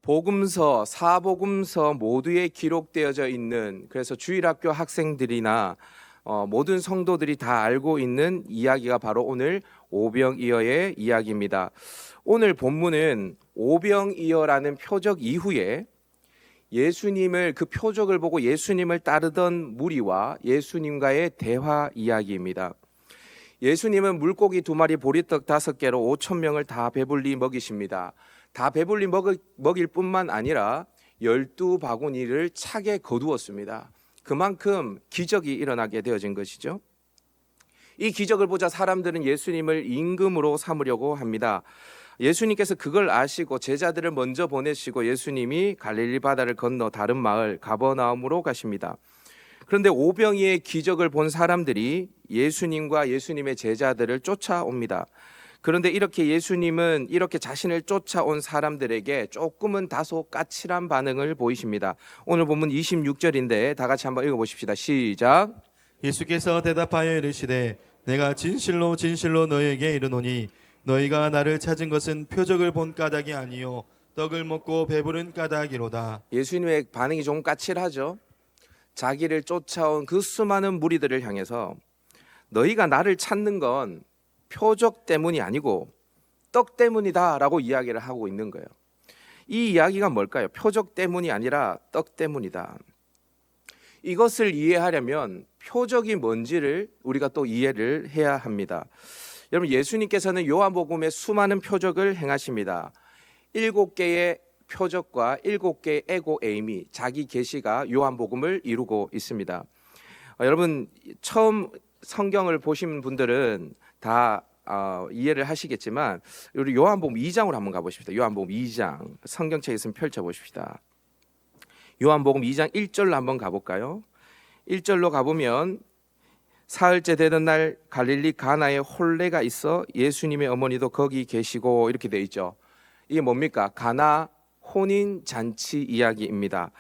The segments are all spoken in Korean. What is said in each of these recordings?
복음서, 사복음서 모두에 기록되어져 있는, 그래서 주일학교 학생들이나 모든 성도들이 다 알고 있는 이야기가 바로 오늘 오병이어의 이야기입니다. 오늘 본문은 오병이어라는 표적 이후에 예수님을, 그 표적을 보고 예수님을 따르던 무리와 예수님과의 대화 이야기입니다. 예수님은 물고기 2마리, 보리떡 5개로 5,000명을 다 배불리 먹이십니다. 다 배불리 먹일 뿐만 아니라 12바구니를 차게 거두었습니다. 그만큼 기적이 일어나게 되어진 것이죠. 이 기적을 보자 사람들은 예수님을 임금으로 삼으려고 합니다. 예수님께서 그걸 아시고 제자들을 먼저 보내시고 예수님이 갈릴리 바다를 건너 다른 마을 가버나움으로 가십니다. 그런데 오병이의 기적을 본 사람들이 예수님과 예수님의 제자들을 쫓아옵니다. 그런데 예수님은 이렇게 자신을 쫓아온 사람들에게 조금은 다소 까칠한 반응을 보이십니다. 오늘 본문 26절인데 다 같이 한번 읽어보십시다. 시작. 예수께서 대답하여 이르시되 내가 진실로 진실로 너희에게 이르노니 너희가 나를 찾은 것은 표적을 본 까닭이 아니요 떡을 먹고 배부른 까닭이로다. 예수님의 반응이 좀 까칠하죠. 자기를 쫓아온 그 수많은 무리들을 향해서 너희가 나를 찾는 건 표적 때문이 아니고 떡 때문이다 라고 이야기를 하고 있는 거예요. 이 이야기가 뭘까요? 표적 때문이 아니라 떡 때문이다. 이것을 이해하려면 표적이 뭔지를 우리가 또 이해를 해야 합니다. 여러분, 예수님께서는 요한복음에 수많은 표적을 행하십니다. 7개의 표적과 7개의 에고 에이미, 자기 계시가 요한복음을 이루고 있습니다. 여러분, 처음 성경을 보신 분들은 다 이해를 하시겠지만 우리 요한복음 2장으로 한번 가보십시다. 요한복음 2장 성경책에 있으면 펼쳐보십시다. 요한복음 2장 1절로 한번 가볼까요? 1절로 가보면 사흘째 되던 날 갈릴리 가나에 혼례가 있어 예수님의 어머니도 거기 계시고 이렇게 돼 있죠. 이게 뭡니까? 가나 혼인 잔치 이야기입니다.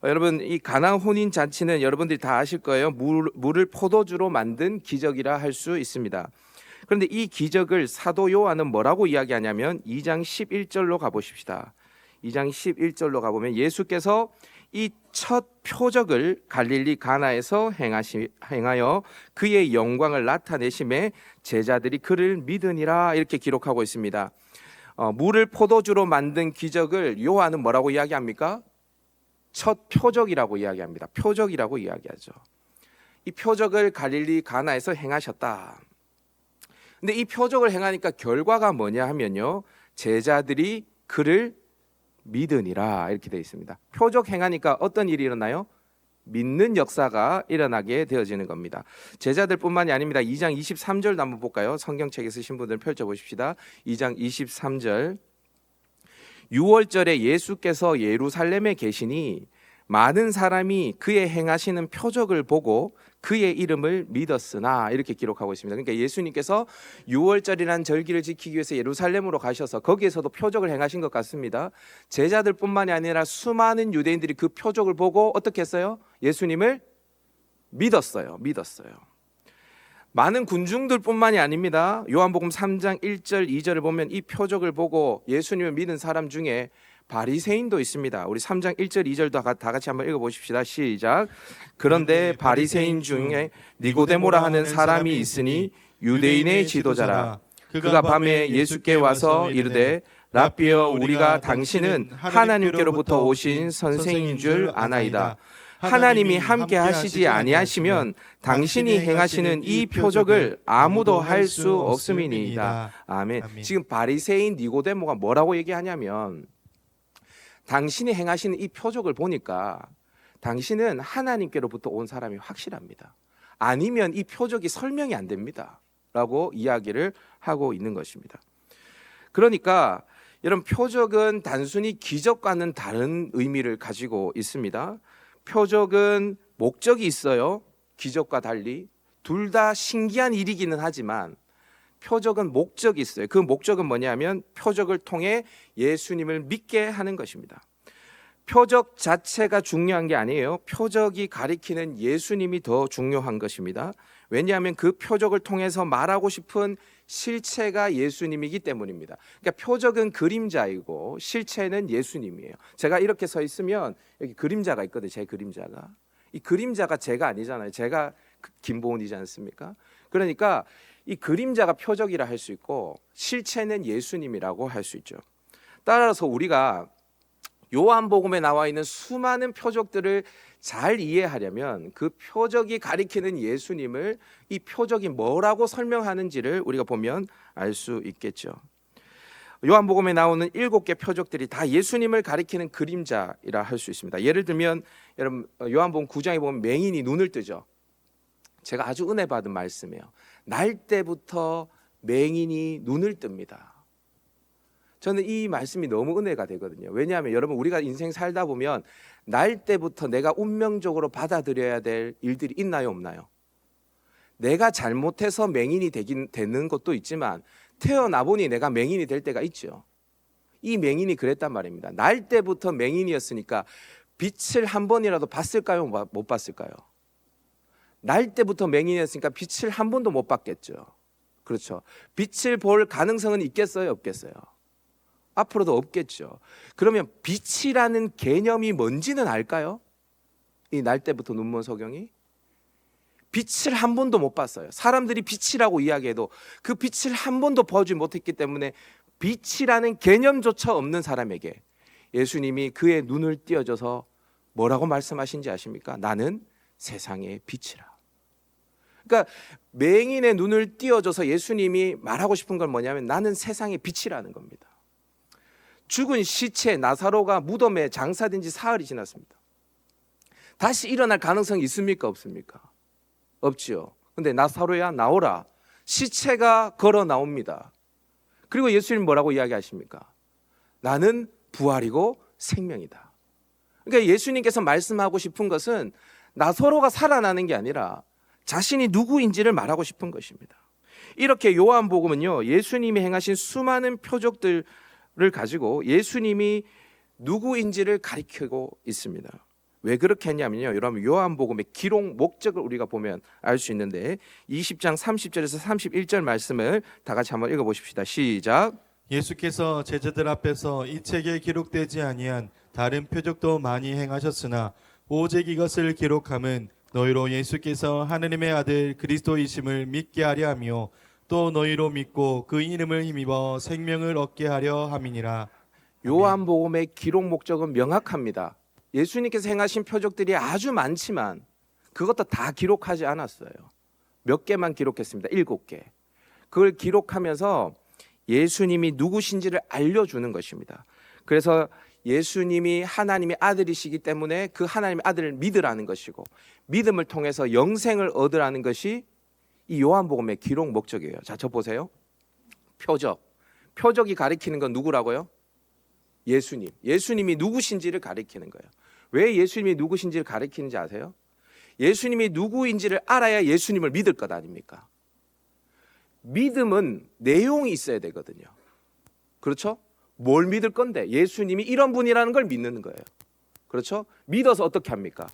여러분, 이 가나 혼인 잔치는 여러분들이 다 아실 거예요. 물을 포도주로 만든 기적이라 할 수 있습니다. 그런데 이 기적을 사도 요한은 뭐라고 이야기하냐면 2장 11절로 가보십시다. 2장 11절로 가보면 예수께서 이 첫 표적을 갈릴리 가나에서 행하여 그의 영광을 나타내심에 제자들이 그를 믿으니라 이렇게 기록하고 있습니다. 물을 포도주로 만든 기적을 요한은 뭐라고 이야기합니까? 첫 표적이라고 이야기합니다. 표적이라고 이야기하죠. 이 표적을 갈릴리 가나에서 행하셨다. 근데 이 표적을 행하니까 결과가 뭐냐 하면요, 제자들이 그를 믿으니라 이렇게 되어 있습니다. 표적 행하니까 어떤 일이 일어나요? 믿는 역사가 일어나게 되어지는 겁니다. 제자들뿐만이 아닙니다. 2장 23절도 한번 볼까요? 성경책에 쓰신 분들 펼쳐보십시다. 2장 23절. 6월절에 예수께서 예루살렘에 계시니 많은 사람이 그의 행하시는 표적을 보고 그의 이름을 믿었으나 이렇게 기록하고 있습니다. 그러니까 예수님께서 6월절이라는 절기를 지키기 위해서 예루살렘으로 가셔서 거기에서도 표적을 행하신 것 같습니다. 제자들뿐만이 아니라 수많은 유대인들이 그 표적을 보고 어떻게 했어요? 예수님을 믿었어요. 많은 군중들뿐만이 아닙니다. 요한복음 3장 1절 2절을 보면 이 표적을 보고 예수님을 믿은 사람 중에 바리새인도 있습니다. 우리 3장 1절 2절도 다 같이 한번 읽어보십시다. 시작. 그런데 바리새인 중에 니고데모라 하는 사람이 있으니 유대인의 지도자라. 그가 밤에 예수께 와서 이르되 랍비여, 우리가 당신은 하나님께로부터 오신 선생인 줄 아나이다. 하나님이 함께 하시지 아니하시면 당신이 행하시는 이 표적을 아무도 할 수 없음이니이다. 아멘. 지금 바리새인 니고데모가 뭐라고 얘기하냐면, 당신이 행하시는 이 표적을 보니까 당신은 하나님께로부터 온 사람이 확실합니다. 아니면 이 표적이 설명이 안 됩니다 라고 이야기를 하고 있는 것입니다. 그러니까 이런 표적은 단순히 기적과는 다른 의미를 가지고 있습니다. 표적은 목적이 있어요. 기적과 달리 둘 다 신기한 일이기는 하지만 표적은 목적이 있어요. 그 목적은 뭐냐면 표적을 통해 예수님을 믿게 하는 것입니다. 표적 자체가 중요한 게 아니에요. 표적이 가리키는 예수님이 더 중요한 것입니다. 왜냐하면 그 표적을 통해서 말하고 싶은 실체가 예수님이기 때문입니다. 그러니까 표적은 그림자이고 실체는 예수님이에요. 제가 이렇게 서 있으면 여기 그림자가 있거든요. 제 그림자가. 이 그림자가 제가 아니잖아요. 제가 김보은이지 않습니까? 그러니까 이 그림자가 표적이라 할 수 있고 실체는 예수님이라고 할 수 있죠. 따라서 우리가 요한복음에 나와 있는 수많은 표적들을 잘 이해하려면 그 표적이 가리키는 예수님을 이 표적이 뭐라고 설명하는지를 우리가 보면 알 수 있겠죠. 요한복음에 나오는 7개 표적들이 다 예수님을 가리키는 그림자이라 할 수 있습니다. 예를 들면 여러분 요한복음 9장에 보면 맹인이 눈을 뜨죠. 제가 아주 은혜 받은 말씀이에요. 날 때부터 맹인이 눈을 뜹니다. 저는 이 말씀이 너무 은혜가 되거든요. 왜냐하면 여러분 우리가 인생 살다 보면 날 때부터 내가 운명적으로 받아들여야 될 일들이 있나요, 없나요? 내가 잘못해서 맹인이 되는 것도 있지만 태어나 보니 내가 맹인이 될 때가 있죠. 이 맹인이 그랬단 말입니다. 날 때부터 맹인이었으니까 빛을 한 번이라도 봤을까요, 못 봤을까요? 날 때부터 맹인이었으니까 빛을 한 번도 못 봤겠죠. 그렇죠. 빛을 볼 가능성은 있겠어요, 없겠어요? 앞으로도 없겠죠. 그러면 빛이라는 개념이 뭔지는 알까요? 이 날 때부터 눈먼 소경이 빛을 한 번도 못 봤어요. 사람들이 빛이라고 이야기해도 그 빛을 한 번도 보지 못했기 때문에 빛이라는 개념조차 없는 사람에게 예수님이 그의 눈을 띄어줘서 뭐라고 말씀하신지 아십니까? 나는 세상의 빛이라. 그러니까 맹인의 눈을 띄어줘서 예수님이 말하고 싶은 건 뭐냐면 나는 세상의 빛이라는 겁니다. 죽은 시체 나사로가 무덤에 장사된 지 사흘이 지났습니다. 다시 일어날 가능성이 있습니까, 없습니까? 없지요. 근데 나사로야 나오라. 시체가 걸어 나옵니다. 그리고 예수님 뭐라고 이야기하십니까? 나는 부활이고 생명이다. 그러니까 예수님께서 말씀하고 싶은 것은 나사로가 살아나는 게 아니라 자신이 누구인지를 말하고 싶은 것입니다. 이렇게 요한복음은요, 예수님이 행하신 수많은 표적들을 가지고 예수님이 누구인지를 가리키고 있습니다. 왜 그렇게 했냐면요, 여러분 요한복음의 기록 목적을 우리가 보면 알 수 있는데 20장 30절에서 31절 말씀을 다 같이 한번 읽어보십시다. 시작. 예수께서 제자들 앞에서 이 책에 기록되지 아니한 다른 표적도 많이 행하셨으나 오직 이것을 기록함은 너희로 예수께서 하느님의 아들 그리스도이심을 믿게 하려 하며 또 너희로 믿고 그 이름을 힘입어 생명을 얻게 하려 함이니라. 요한복음의 기록 목적은 명확합니다. 예수님께서 행하신 표적들이 아주 많지만 그것도 다 기록하지 않았어요. 몇 개만 기록했습니다. 7개. 그걸 기록하면서 예수님이 누구신지를 알려주는 것입니다. 그래서 예수님이 하나님의 아들이시기 때문에 그 하나님의 아들을 믿으라는 것이고 믿음을 통해서 영생을 얻으라는 것이 이 요한복음의 기록 목적이에요. 자, 저 보세요. 표적이 가리키는 건 누구라고요? 예수님. 예수님이 누구신지를 가리키는 거예요. 왜 예수님이 누구신지를 가리키는지 아세요? 예수님이 누구인지를 알아야 예수님을 믿을 것 아닙니까? 믿음은 내용이 있어야 되거든요. 그렇죠? 뭘 믿을 건데? 예수님이 이런 분이라는 걸 믿는 거예요. 그렇죠? 믿어서 어떻게 합니까?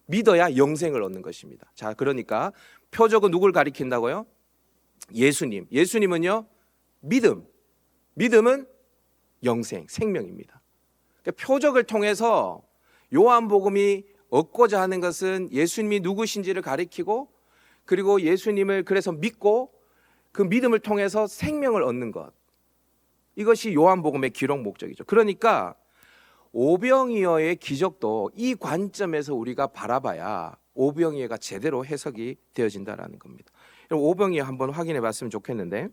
믿어야 영생을 얻는 것입니다. 자, 그러니까 표적은 누굴 가리킨다고요? 예수님. 예수님은요, 믿음. 믿음은 영생, 생명입니다. 그러니까 표적을 통해서 요한복음이 얻고자 하는 것은 예수님이 누구신지를 가리키고 그리고 예수님을 그래서 믿고 그 믿음을 통해서 생명을 얻는 것. 이것이 요한복음의 기록 목적이죠. 그러니까 오병이어의 기적도 이 관점에서 우리가 바라봐야 오병이어가 제대로 해석이 되어진다는 겁니다. 오병이어 한번 확인해 봤으면 좋겠는데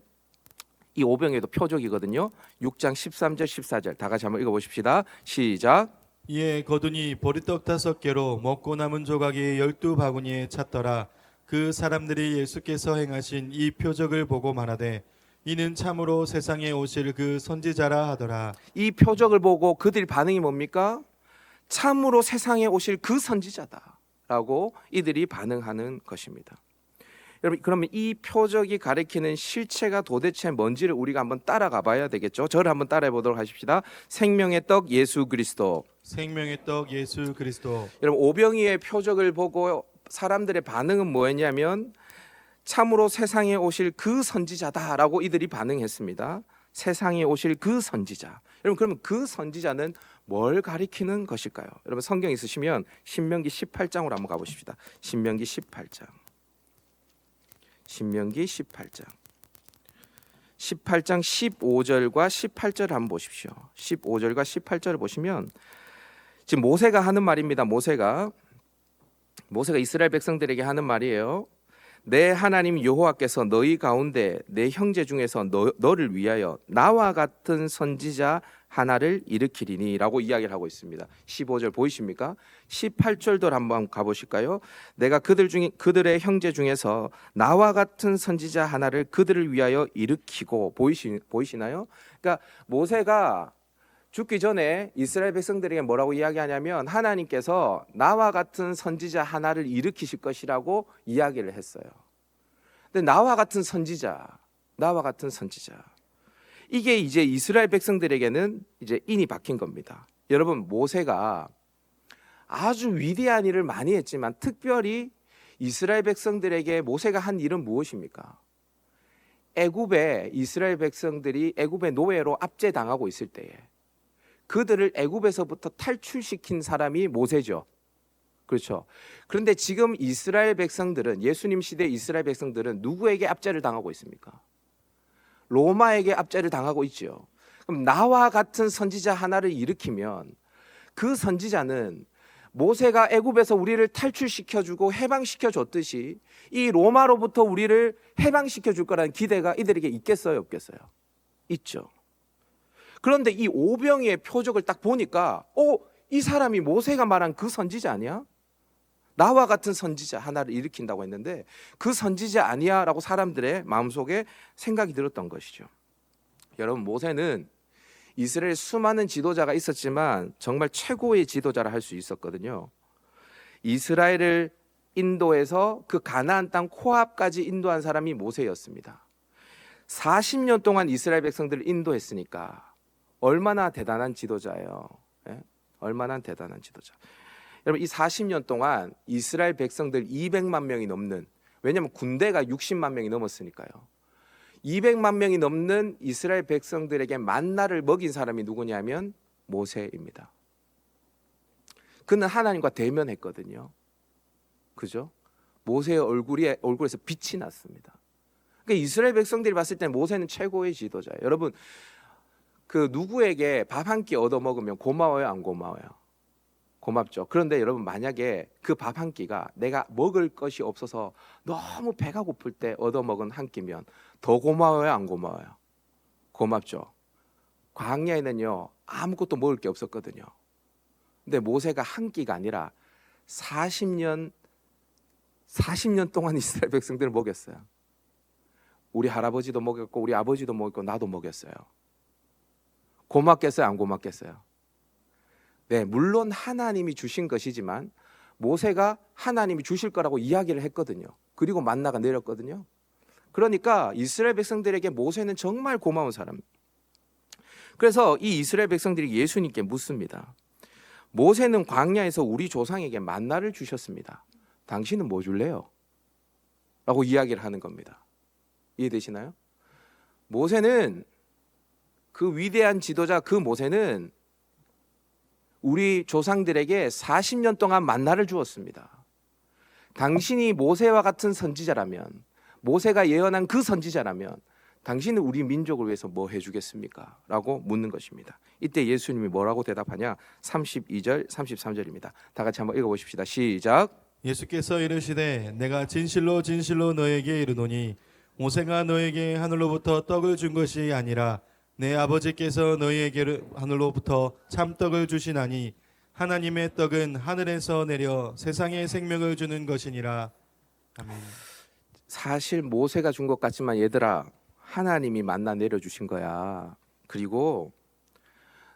이 오병이어도 표적이거든요. 6장 13절 14절 다 같이 한번 읽어보십시다. 시작. 이에 거두니 보리떡 5개로 먹고 남은 조각이 12바구니에 찼더라. 그 사람들이 예수께서 행하신 이 표적을 보고 말하되 이는 참으로 세상에 오실 그 선지자라 하더라. 이 표적을 보고 그들 반응이 뭡니까? 참으로 세상에 오실 그 선지자다라고 이들이 반응하는 것입니다. 여러분, 그러면 이 표적이 가리키는 실체가 도대체 뭔지를 우리가 한번 따라가 봐야 되겠죠. 저를 한번 따라해 보도록 하십시다. 생명의 떡 예수 그리스도. 생명의 떡 예수 그리스도. 여러분, 오병이의 표적을 보고 사람들의 반응은 뭐였냐면 참으로 세상에 오실 그 선지자다라고 이들이 반응했습니다. 세상에 오실 그 선지자. 여러분, 그러면 그 선지자는 뭘 가리키는 것일까요? 여러분, 성경 있으시면 신명기 18장으로 한번 가보십시다. 신명기 18장. 신명기 18장. 18장 15절과 18절을 한번 보십시오. 15절과 18절을 보시면 지금 모세가 하는 말입니다. 모세가 이스라엘 백성들에게 하는 말이에요. 내 하나님 여호와께서 너희 가운데 내 형제 중에서 너를 위하여 나와 같은 선지자 하나를 일으키리니 라고 이야기를 하고 있습니다. 15절 보이십니까? 18절도 한번 가보실까요? 내가 그들의 형제 중에서 나와 같은 선지자 하나를 그들을 위하여 일으키고 보이시나요? 그러니까 모세가 죽기 전에 이스라엘 백성들에게 뭐라고 이야기하냐면 하나님께서 나와 같은 선지자 하나를 일으키실 것이라고 이야기를 했어요. 근데 나와 같은 선지자 이게 이제 이스라엘 백성들에게는 이제 인이 박힌 겁니다. 여러분, 모세가 아주 위대한 일을 많이 했지만 특별히 이스라엘 백성들에게 모세가 한 일은 무엇입니까? 애굽에 이스라엘 백성들이 애굽의 노예로 압제당하고 있을 때에 그들을 애굽에서부터 탈출시킨 사람이 모세죠. 그렇죠. 그런데 지금 이스라엘 백성들은, 예수님 시대 이스라엘 백성들은 누구에게 압제를 당하고 있습니까? 로마에게 압제를 당하고 있죠. 그럼 나와 같은 선지자 하나를 일으키면 그 선지자는 모세가 애굽에서 우리를 탈출시켜주고 해방시켜줬듯이 이 로마로부터 우리를 해방시켜줄 거라는 기대가 이들에게 있겠어요, 없겠어요? 있죠. 그런데 이 오병이의 표적을 딱 보니까 이 사람이 모세가 말한 그 선지자 아니야? 나와 같은 선지자 하나를 일으킨다고 했는데 그 선지자 아니야? 라고 사람들의 마음속에 생각이 들었던 것이죠. 여러분, 모세는 이스라엘 수많은 지도자가 있었지만 정말 최고의 지도자라 할 수 있었거든요. 이스라엘을 인도해서 그 가나안 땅 코앞까지 인도한 사람이 모세였습니다. 40년 동안 이스라엘 백성들을 인도했으니까 얼마나 대단한 지도자예요. 예? 얼마나 대단한 지도자. 여러분, 이 40년 동안 이스라엘 백성들 200만 명이 넘는, 왜냐하면 군대가 60만 명이 넘었으니까요. 200만 명이 넘는 이스라엘 백성들에게 만나를 먹인 사람이 누구냐면 모세입니다. 그는 하나님과 대면했거든요. 그죠? 모세의 얼굴에서 빛이 났습니다. 그러니까 이스라엘 백성들이 봤을 때 모세는 최고의 지도자예요. 여러분, 그 누구에게 밥 한 끼 얻어 먹으면 고마워요, 안 고마워요? 고맙죠. 그런데 여러분, 만약에 그 밥 한 끼가 내가 먹을 것이 없어서 너무 배가 고플 때 얻어 먹은 한 끼면 더 고마워요, 안 고마워요? 고맙죠. 광야에는요 아무것도 먹을 게 없었거든요. 근데 모세가 한 끼가 아니라 40년 동안 이스라엘 백성들을 먹였어요. 우리 할아버지도 먹였고 우리 아버지도 먹였고 나도 먹였어요. 고맙겠어요, 안 고맙겠어요? 네, 물론 하나님이 주신 것이지만 모세가 하나님이 주실 거라고 이야기를 했거든요. 그리고 만나가 내렸거든요. 그러니까 이스라엘 백성들에게 모세는 정말 고마운 사람. 그래서 이 이스라엘 백성들이 예수님께 묻습니다. 모세는 광야에서 우리 조상에게 만나를 주셨습니다. 당신은 뭐 줄래요? 라고 이야기를 하는 겁니다. 이해되시나요? 모세는, 그 위대한 지도자 그 모세는 우리 조상들에게 40년 동안 만나를 주었습니다. 당신이 모세와 같은 선지자라면, 모세가 예언한 그 선지자라면 당신은 우리 민족을 위해서 뭐 해주겠습니까? 라고 묻는 것입니다. 이때 예수님이 뭐라고 대답하냐? 32절 33절입니다. 다 같이 한번 읽어보십시다. 시작. 예수께서 이르시되 내가 진실로 진실로 너에게 이르노니 모세가 너에게 하늘로부터 떡을 준 것이 아니라 내 아버지께서 너희에게 하늘로부터 참떡을 주시나니 하나님의 떡은 하늘에서 내려 세상에 생명을 주는 것이니라. 아멘. 사실 모세가 준 것 같지만 얘들아, 하나님이 만나 내려주신 거야. 그리고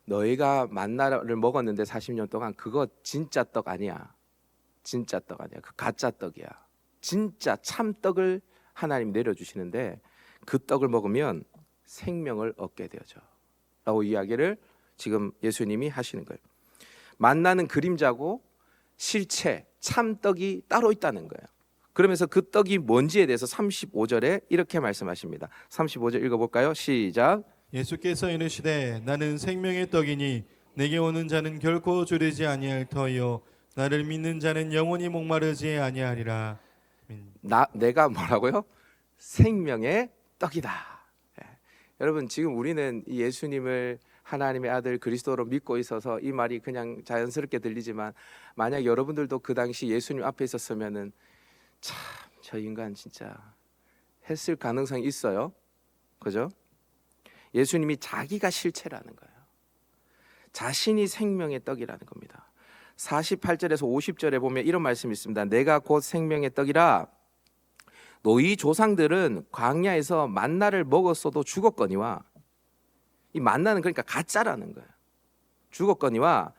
너희가 만나를 먹었는데 40년 동안 그거 진짜 떡 아니야. 진짜 떡 아니야. 그 가짜 떡이야. 진짜 참떡을 하나님 내려주시는데 그 떡을 먹으면 생명을 얻게 되어져 라고 이야기를 지금 예수님이 하시는 거예요. 만나는 그림자고 실체 참떡이 따로 있다는 거예요. 그러면서 그 떡이 뭔지에 대해서 35절에 이렇게 말씀하십니다. 35절 읽어볼까요? 시작. 예수께서 이르시되 나는 생명의 떡이니 내게 오는 자는 결코 주르지 아니할 터이요 나를 믿는 자는 영원히 목마르지 아니하리라. 내가 뭐라고요? 생명의 떡이다. 예. 여러분 지금 우리는 이 예수님을 하나님의 아들 그리스도로 믿고 있어서 이 말이 그냥 자연스럽게 들리지만 만약 여러분들도 그 당시 예수님 앞에 있었으면은 참 저 인간 진짜 했을 가능성이 있어요. 그죠? 예수님이 자기가 실체라는 거예요. 자신이 생명의 떡이라는 겁니다. 48절에서 50절에 보면 이런 말씀이 있습니다. 내가 곧 생명의 떡이라 너희 조상들은 광야에서 만나를 먹었어도 죽었거니와, 이 만나는 그러니까 가짜라는 거예요. 죽었거니와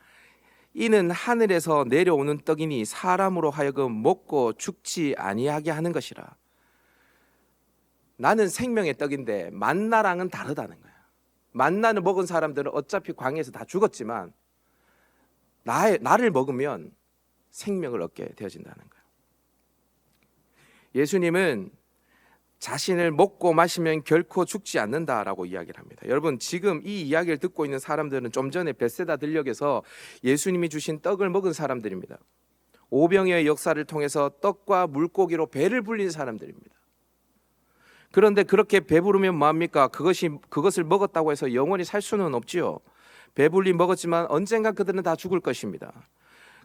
이는 하늘에서 내려오는 떡이니 사람으로 하여금 먹고 죽지 아니하게 하는 것이라. 나는 생명의 떡인데 만나랑은 다르다는 거예요. 만나를 먹은 사람들은 어차피 광야에서 다 죽었지만 나를 먹으면 생명을 얻게 되어진다는 거예요. 예수님은 자신을 먹고 마시면 결코 죽지 않는다라고 이야기를 합니다. 여러분 지금 이 이야기를 듣고 있는 사람들은 좀 전에 벳세다 들녘에서 예수님이 주신 떡을 먹은 사람들입니다. 오병이어의 역사를 통해서 떡과 물고기로 배를 불린 사람들입니다. 그런데 그렇게 배부르면 뭐합니까? 그것을 먹었다고 해서 영원히 살 수는 없지요. 배불리 먹었지만 언젠가 그들은 다 죽을 것입니다.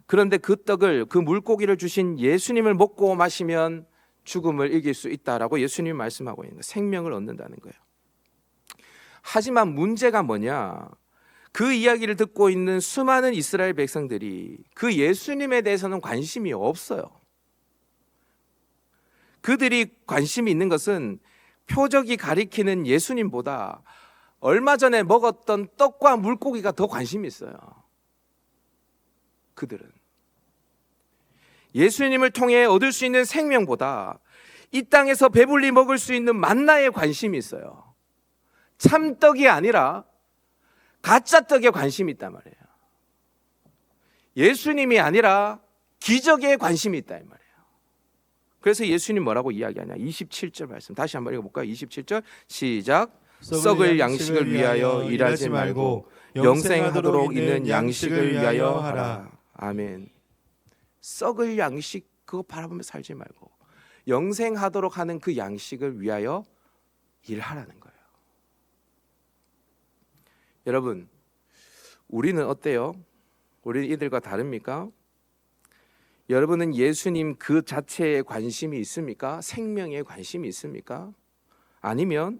그런데 그 떡을, 그 물고기를 주신 예수님을 먹고 마시면 죽음을 이길 수 있다라고 예수님이 말씀하고 있는 거예요. 생명을 얻는다는 거예요. 하지만 문제가 뭐냐? 그 이야기를 듣고 있는 수많은 이스라엘 백성들이 그 예수님에 대해서는 관심이 없어요. 그들이 관심이 있는 것은 표적이 가리키는 예수님보다 얼마 전에 먹었던 떡과 물고기가 더 관심이 있어요. 그들은 예수님을 통해 얻을 수 있는 생명보다 이 땅에서 배불리 먹을 수 있는 만나에 관심이 있어요. 참떡이 아니라 가짜 떡에 관심이 있단 말이에요. 예수님이 아니라 기적에 관심이 있다 이 말이에요. 그래서 예수님 뭐라고 이야기하냐? 27절 말씀 다시 한번 읽어볼까요? 27절 시작. 썩을 양식을 위하여 일하지 말고 영생하도록 있는 양식을 위하여 하라. 아멘. 썩을 양식 그거 바라보며 살지 말고 영생하도록 하는 그 양식을 위하여 일하라는 거예요. 여러분 우리는 어때요? 우리는 이들과 다릅니까? 여러분은 예수님 그 자체에 관심이 있습니까? 생명에 관심이 있습니까? 아니면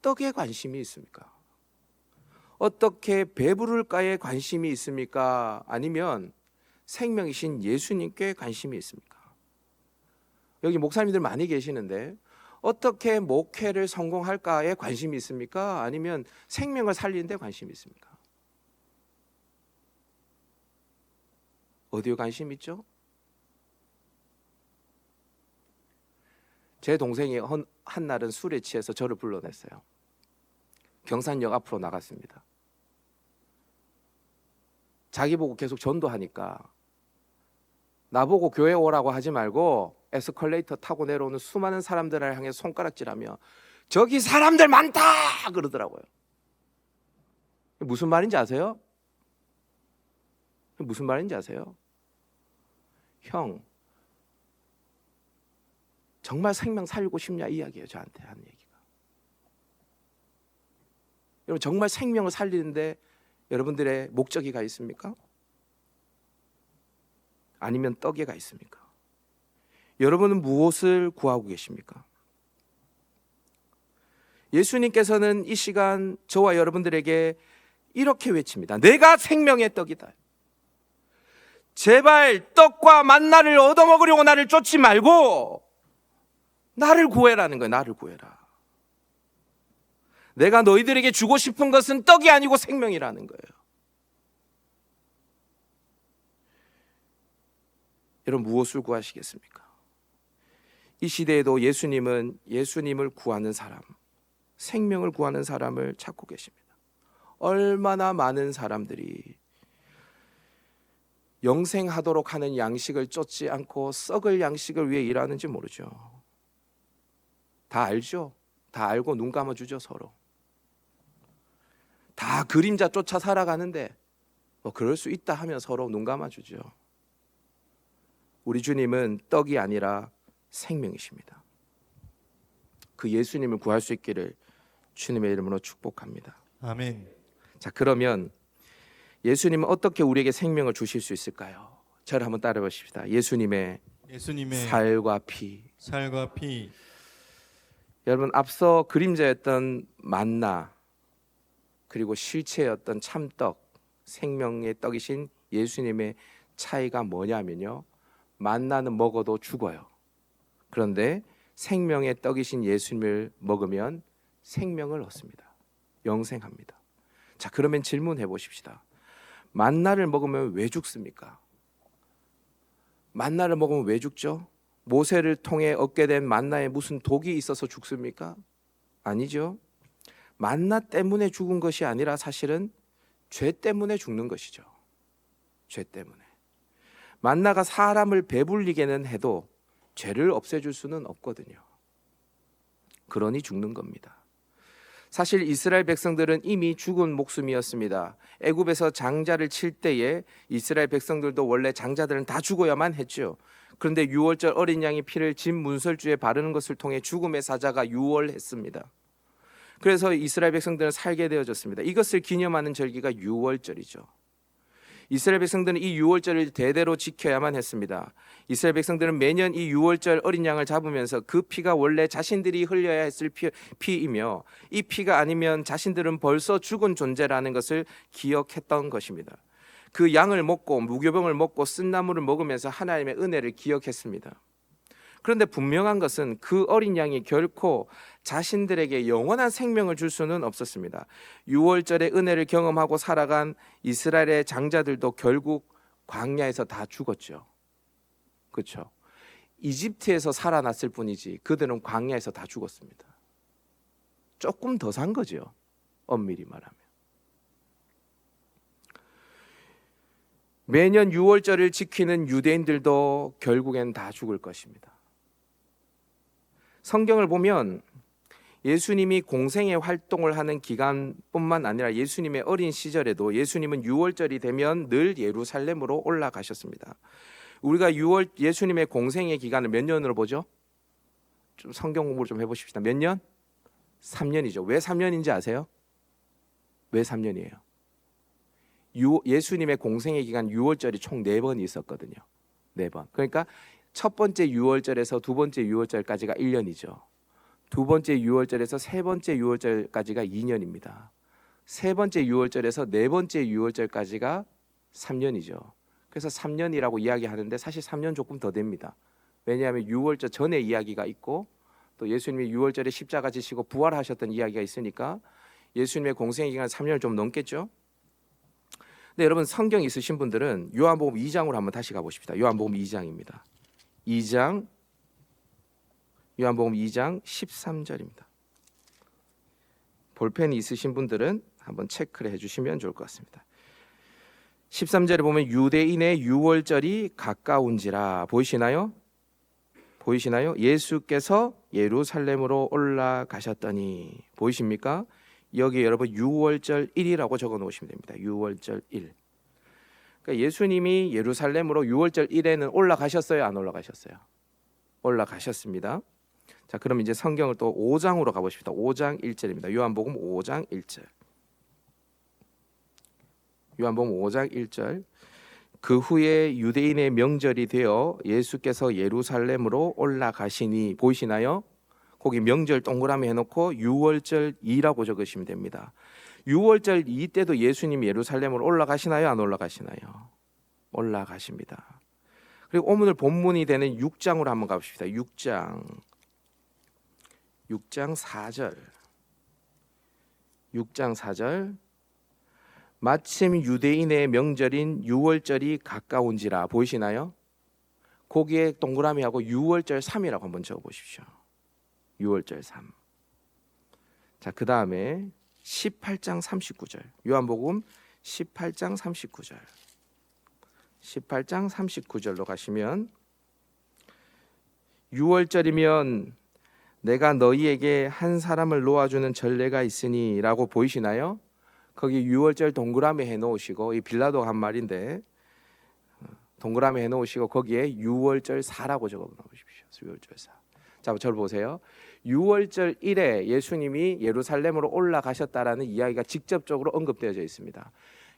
떡에 관심이 있습니까? 어떻게 배부를까에 관심이 있습니까? 아니면 생명이신 예수님께 관심이 있습니까? 여기 목사님들 많이 계시는데 어떻게 목회를 성공할까에 관심이 있습니까? 아니면 생명을 살리는 데 관심이 있습니까? 어디에 관심 있죠? 제 동생이 한 날은 술에 취해서 저를 불러냈어요. 경산역 앞으로 나갔습니다. 자기 보고 계속 전도하니까 나보고 교회 오라고 하지 말고 에스컬레이터 타고 내려오는 수많은 사람들을 향해 손가락질하며 저기 사람들 많다 그러더라고요. 무슨 말인지 아세요? 무슨 말인지 아세요? 형 정말 생명 살리고 싶냐 이야기예요. 저한테 하는 얘기가. 여러분 정말 생명을 살리는데 여러분들의 목적이가 있습니까? 아니면 떡에가 있습니까? 여러분은 무엇을 구하고 계십니까? 예수님께서는 이 시간 저와 여러분들에게 이렇게 외칩니다. 내가 생명의 떡이다. 제발 떡과 만나를 얻어먹으려고 나를 쫓지 말고 나를 구해라는 거예요. 나를 구해라. 내가 너희들에게 주고 싶은 것은 떡이 아니고 생명이라는 거예요. 여러분 무엇을 구하시겠습니까? 이 시대에도 예수님은 예수님을 구하는 사람, 생명을 구하는 사람을 찾고 계십니다. 얼마나 많은 사람들이 영생하도록 하는 양식을 쫓지 않고 썩을 양식을 위해 일하는지 모르죠. 다 알죠. 다 알고 눈 감아주죠. 서로 다 그림자 쫓아 살아가는데 뭐 그럴 수 있다 하면 서로 눈 감아주죠. 우리 주님은 떡이 아니라 생명이십니다. 그 예수님을 구할 수 있기를 주님의 이름으로 축복합니다. 아멘. 자, 그러면 예수님은 어떻게 우리에게 생명을 주실 수 있을까요? 저를 한번 따라 보십시다. 예수님의 살과 피. 살과 피. 여러분, 앞서 그림자였던 만나, 그리고 실체였던 참떡, 생명의 떡이신 예수님의 차이가 뭐냐면요, 만나는 먹어도 죽어요. 그런데 생명의 떡이신 예수님을 먹으면 생명을 얻습니다. 영생합니다. 자, 그러면 질문해 보십시다. 만나를 먹으면 왜 죽습니까? 만나를 먹으면 왜 죽죠? 모세를 통해 얻게 된 만나에 무슨 독이 있어서 죽습니까? 아니죠. 만나 때문에 죽은 것이 아니라 사실은 죄 때문에 죽는 것이죠. 죄 때문에. 만나가 사람을 배불리게는 해도 죄를 없애줄 수는 없거든요. 그러니 죽는 겁니다. 사실 이스라엘 백성들은 이미 죽은 목숨이었습니다. 애굽에서 장자를 칠 때에 이스라엘 백성들도 원래 장자들은 다 죽어야만 했죠. 그런데 유월절 어린 양의 피를 진 문설주에 바르는 것을 통해 죽음의 사자가 유월했습니다. 그래서 이스라엘 백성들은 살게 되어졌습니다. 이것을 기념하는 절기가 유월절이죠. 이스라엘 백성들은 이 유월절을 대대로 지켜야만 했습니다. 이스라엘 백성들은 매년 이 유월절 어린 양을 잡으면서 그 피가 원래 자신들이 흘려야 했을 피이며 이 피가 아니면 자신들은 벌써 죽은 존재라는 것을 기억했던 것입니다. 그 양을 먹고 무교병을 먹고 쓴나물을 먹으면서 하나님의 은혜를 기억했습니다. 그런데 분명한 것은 그 어린 양이 결코 자신들에게 영원한 생명을 줄 수는 없었습니다. 유월절의 은혜를 경험하고 살아간 이스라엘의 장자들도 결국 광야에서 다 죽었죠. 그렇죠? 이집트에서 살아났을 뿐이지 그들은 광야에서 다 죽었습니다. 조금 더 산 거죠. 엄밀히 말하면. 매년 유월절을 지키는 유대인들도 결국엔 다 죽을 것입니다. 성경을 보면 예수님이 공생의 활동을 하는 기간뿐만 아니라 예수님의 어린 시절에도 예수님은 유월절이 되면 늘 예루살렘으로 올라가셨습니다. 우리가 예수님의 공생의 기간을 몇 년으로 보죠? 좀 성경 공부를 좀 해보십시다. 몇 년? 3년이죠. 왜 3년인지 아세요? 왜 3년이에요? 예수님의 공생의 기간 유월절이 총 4번이 있었거든요. 4번. 그러니까 첫 번째 유월절에서 두 번째 유월절까지가 1년이죠. 두 번째 유월절에서 세 번째 유월절까지가 2년입니다. 세 번째 유월절에서 네 번째 유월절까지가 3년이죠. 그래서 3년이라고 이야기하는데 사실 3년 조금 더 됩니다. 왜냐하면 유월절 전에 이야기가 있고 또 예수님이 유월절에 십자가 지시고 부활하셨던 이야기가 있으니까 예수님의 공생의 기간 3년을 좀 넘겠죠. 근데 여러분 성경 있으신 분들은 요한복음 2장으로 한번 다시 가보십시다. 요한복음 2장입니다. 2장 요한복음 2장 13절입니다. 볼펜이 있으신 분들은 한번 체크를 해주시면 좋을 것 같습니다. 13절에 보면 유대인의 유월절이 가까운지라 보이시나요? 보이시나요? 예수께서 예루살렘으로 올라가셨더니 보이십니까? 여기 여러분 유월절 1이라고 적어 놓으시면 됩니다. 유월절 1. 그러니까 예수님이 예루살렘으로 유월절 1에는 올라가셨어요? 안 올라가셨어요? 올라가셨습니다. 자, 그럼 이제 성경을 또 5장으로 가보십시다. 5장 1절입니다. 요한복음 5장 1절. 요한복음 5장 1절. 그 후에 유대인의 명절이 되어 예수께서 예루살렘으로 올라가시니 보이시나요? 거기 명절 동그라미 해놓고 유월절 2라고 적으시면 됩니다. 유월절 2 때도 예수님이 예루살렘으로 올라가시나요? 안 올라가시나요? 올라가십니다. 그리고 오늘 본문이 되는 6장으로 한번 가봅시다. 6장 4절. 6장 4절. 마침 유대인의 명절인 유월절이 가까운지라 보이시나요? 거기에 동그라미하고 유월절 3이라고 한번 적어보십시오. 유월절 3. 자, 그 다음에 18장 39절. 요한복음 18장 39절. 18장 39절로 가시면, 6월절이면 내가 너희에게 한 사람을 놓아주는 전례가 있으니 라고 보이시나요? 거기 6월절 동그라미 해놓으시고, 이 빌라도가 한 말인데 동그라미 해놓으시고 거기에 6월절 4라고 적어 놓으십시오. 6월절 4. 자, 저를 보세요. 6월절 1에 예수님이 예루살렘으로 올라가셨다라는 이야기가 직접적으로 언급되어져 있습니다.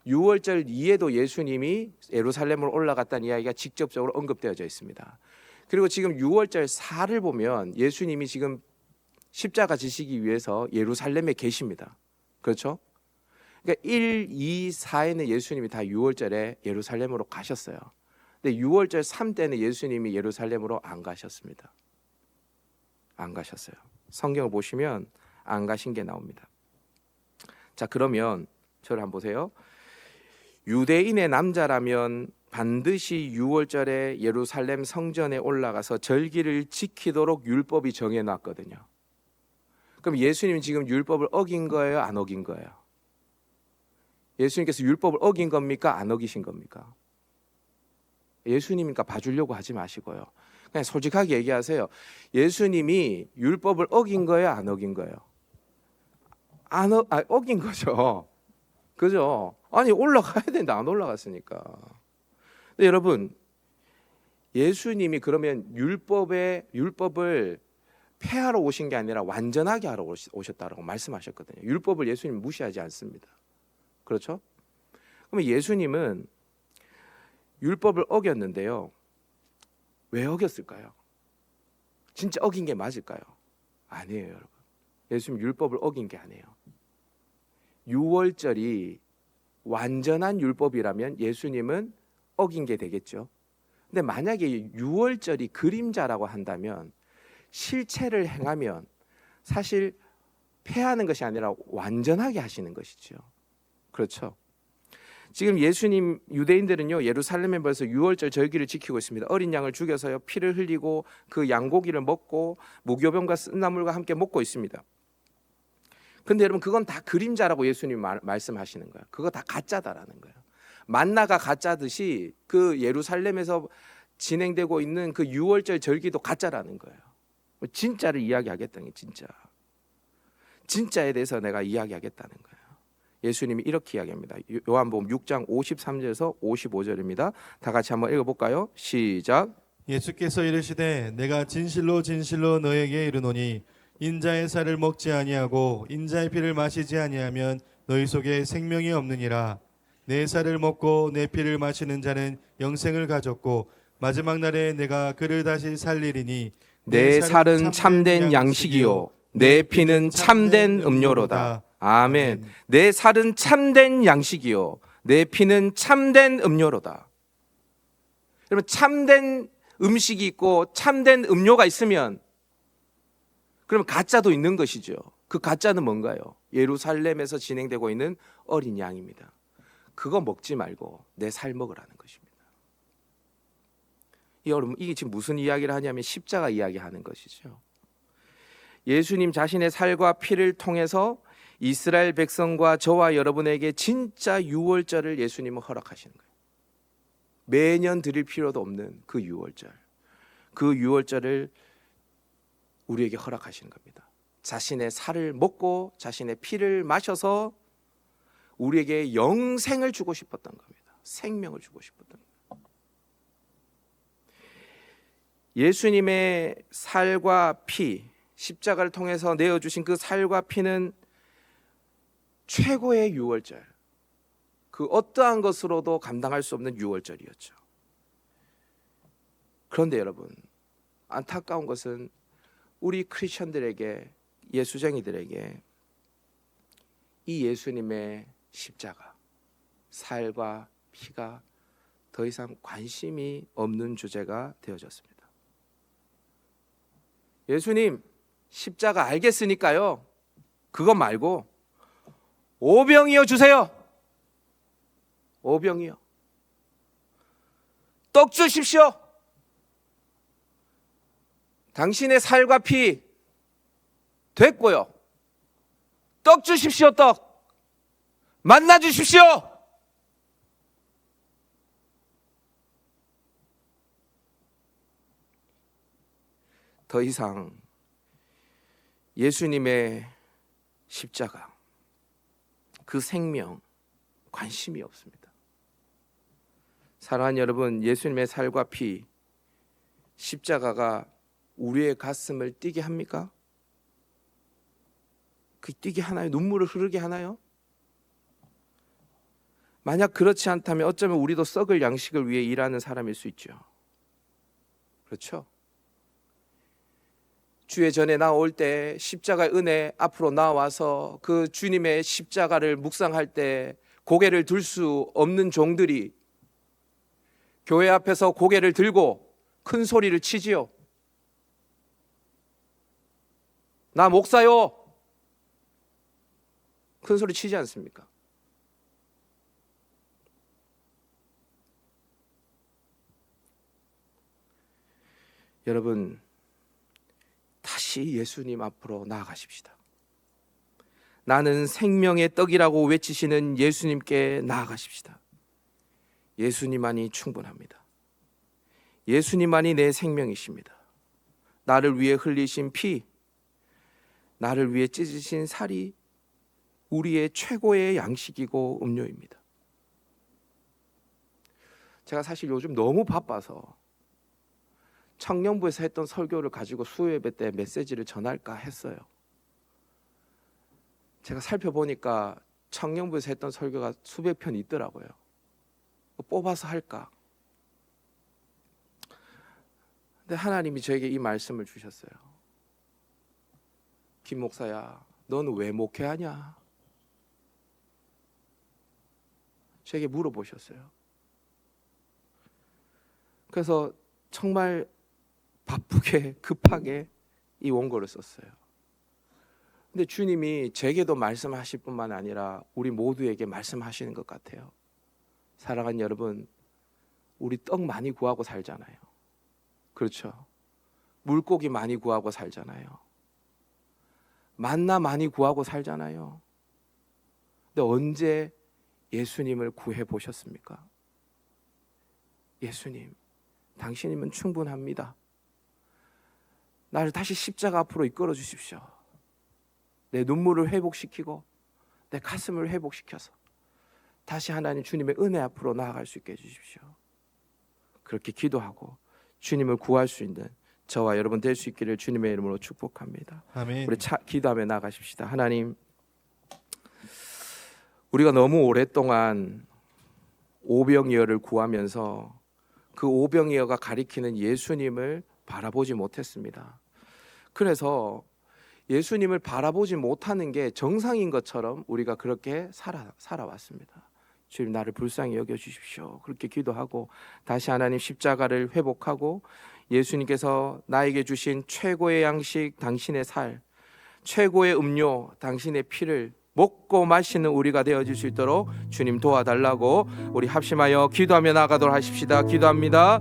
6월절 2에도 예수님이 예루살렘으로 올라갔다는 이야기가 직접적으로 언급되어져 있습니다. 그리고 지금 6월절 4를 보면 예수님이 지금 십자가 지시기 위해서 예루살렘에 계십니다. 그렇죠? 그러니까 1, 2, 4에는 예수님이 다 6월절에 예루살렘으로 가셨어요. 근데 6월절 3 때는 예수님이 예루살렘으로 안 가셨습니다. 안 가셨어요. 성경을 보시면 안 가신 게 나옵니다. 자, 그러면 저를 한번 보세요. 유대인의 남자라면 반드시 6월절에 예루살렘 성전에 올라가서 절기를 지키도록 율법이 정해놨거든요. 그럼 예수님 지금 율법을 어긴 거예요? 안 어긴 거예요? 예수님께서 율법을 어긴 겁니까? 안 어기신 겁니까? 예수님이니까 봐주려고 하지 마시고요. 그냥 솔직하게 얘기하세요. 예수님이 율법을 어긴 거예요? 안 어긴 거예요? 어긴 거죠. 그죠? 아니, 올라가야 되는데 안 올라갔으니까. 근데 여러분, 예수님이 그러면 율법을 폐하러 오신 게 아니라 완전하게 하러 오셨다라고 말씀하셨거든요. 율법을 예수님 무시하지 않습니다. 그렇죠? 그러면 예수님은 율법을 어겼는데요. 왜 어겼을까요? 진짜 어긴 게 맞을까요? 아니에요, 여러분. 예수님 율법을 어긴 게 아니에요. 6월절이 완전한 율법이라면 예수님은 어긴 게 되겠죠. 근데 만약에 6월절이 그림자라고 한다면 실체를 행하면 사실 폐하는 것이 아니라 완전하게 하시는 것이죠. 그렇죠? 지금 예수님, 유대인들은요 예루살렘에 벌써 6월절 절기를 지키고 있습니다. 어린 양을 죽여서요 피를 흘리고 그 양고기를 먹고 무교병과 쓴나물과 함께 먹고 있습니다. 근데 여러분, 그건 다 그림자라고 예수님 말씀하시는 거예요. 그거 다 가짜다라는 거예요. 만나가 가짜듯이 그 예루살렘에서 진행되고 있는 그 6월절 절기도 가짜라는 거예요. 진짜를 이야기하겠다는 게 진짜에 대해서 내가 이야기하겠다는 거예요. 예수님이 이렇게 이야기합니다. 요한복음 6장 53절에서 55절입니다. 다 같이 한번 읽어볼까요? 시작. 예수께서 이르시되 내가 진실로 진실로 너에게 이르노니 인자의 살을 먹지 아니하고 인자의 피를 마시지 아니하면 너희 속에 생명이 없느니라. 내 살을 먹고 내 피를 마시는 자는 영생을 가졌고 마지막 날에 내가 그를 다시 살리리니 내 살은 참된 양식이요 내 피는 참된 음료로다. 아멘. 내 살은 참된 양식이요 내 피는 참된 음료로다. 여러분, 참된 음식이 있고 참된 음료가 있으면 그러면 가짜도 있는 것이죠. 그 가짜는 뭔가요? 예루살렘에서 진행되고 있는 어린 양입니다. 그거 먹지 말고 내 살 먹으라는 것입니다. 여러분, 이게 지금 무슨 이야기를 하냐면 십자가 이야기하는 것이죠. 예수님 자신의 살과 피를 통해서 이스라엘 백성과 저와 여러분에게 진짜 유월절을 예수님은 허락하시는 거예요. 매년 드릴 필요도 없는 그 유월절, 그 유월절을 우리에게 허락하시는 겁니다. 자신의 살을 먹고 자신의 피를 마셔서 우리에게 영생을 주고 싶었던 겁니다. 생명을 주고 싶었던 겁니다. 예수님의 살과 피, 십자가를 통해서 내어주신 그 살과 피는 최고의 유월절, 그 어떠한 것으로도 감당할 수 없는 유월절이었죠. 그런데 여러분, 안타까운 것은 우리 크리스천들에게, 예수쟁이들에게 이 예수님의 십자가, 살과 피가 더 이상 관심이 없는 주제가 되어졌습니다. 예수님 십자가 알겠으니까요, 그것 말고 오병이어 주세요. 오병이어. 떡 주십시오. 당신의 살과 피 됐고요. 떡 주십시오. 떡 만나 주십시오. 더 이상 예수님의 십자가, 그 생명 관심이 없습니다. 사랑하는 여러분, 예수님의 살과 피, 십자가가 우리의 가슴을 뛰게 합니까? 그 뛰게 하나요? 눈물을 흐르게 하나요? 만약 그렇지 않다면 어쩌면 우리도 썩을 양식을 위해 일하는 사람일 수 있죠. 그렇죠? 주의 전에 나올 때 십자가의 은혜 앞으로 나와서 그 주님의 십자가를 묵상할 때 고개를 들 수 없는 종들이 교회 앞에서 고개를 들고 큰 소리를 치지요. 나 목사요. 큰 소리 치지 않습니까? 여러분, 다시 예수님 앞으로 나아가십시다. 나는 생명의 떡이라고 외치시는 예수님께 나아가십시다. 예수님만이 충분합니다. 예수님만이 내 생명이십니다. 나를 위해 흘리신 피, 나를 위해 찢으신 살이 우리의 최고의 양식이고 음료입니다. 제가 사실 요즘 너무 바빠서 청년부에서 했던 설교를 가지고 수요예배 때 메시지를 전할까 했어요. 제가 살펴보니까 청년부에서 했던 설교가 수백 편 있더라고요. 뽑아서 할까? 근데 하나님이 저에게 이 말씀을 주셨어요. 김 목사야, 너는 왜 목회하냐? 저에게 물어보셨어요. 그래서 정말 바쁘게 급하게 이 원고를 썼어요. 근데 주님이 제게도 말씀하실 뿐만 아니라 우리 모두에게 말씀하시는 것 같아요. 사랑하는 여러분, 우리 떡 많이 구하고 살잖아요. 그렇죠? 물고기 많이 구하고 살잖아요. 만나 많이 구하고 살잖아요. 근데 언제 예수님을 구해 보셨습니까? 예수님, 당신이면 충분합니다. 나를 다시 십자가 앞으로 이끌어 주십시오. 내 눈물을 회복시키고 내 가슴을 회복시켜서 다시 하나님 주님의 은혜 앞으로 나아갈 수 있게 해주십시오. 그렇게 기도하고 주님을 구할 수 있는 저와 여러분 될 수 있기를 주님의 이름으로 축복합니다. 아멘. 우리 기도하며 나아가십시다. 하나님, 우리가 너무 오랫동안 오병이어를 구하면서 그 오병이어가 가리키는 예수님을 바라보지 못했습니다. 그래서 예수님을 바라보지 못하는 게 정상인 것처럼 우리가 그렇게 살아왔습니다. 주님, 나를 불쌍히 여겨주십시오. 그렇게 기도하고 다시 하나님 십자가를 회복하고 예수님께서 나에게 주신 최고의 양식 당신의 살, 최고의 음료 당신의 피를 먹고 마시는 우리가 되어질 수 있도록 주님 도와달라고 우리 합심하여 기도하며 나가도록 하십시다. 기도합니다.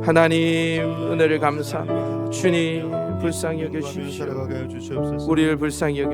하나님, 은혜를 감사합니다. 주님 불쌍히 여겨주십시오. 우리를 불쌍히 여겨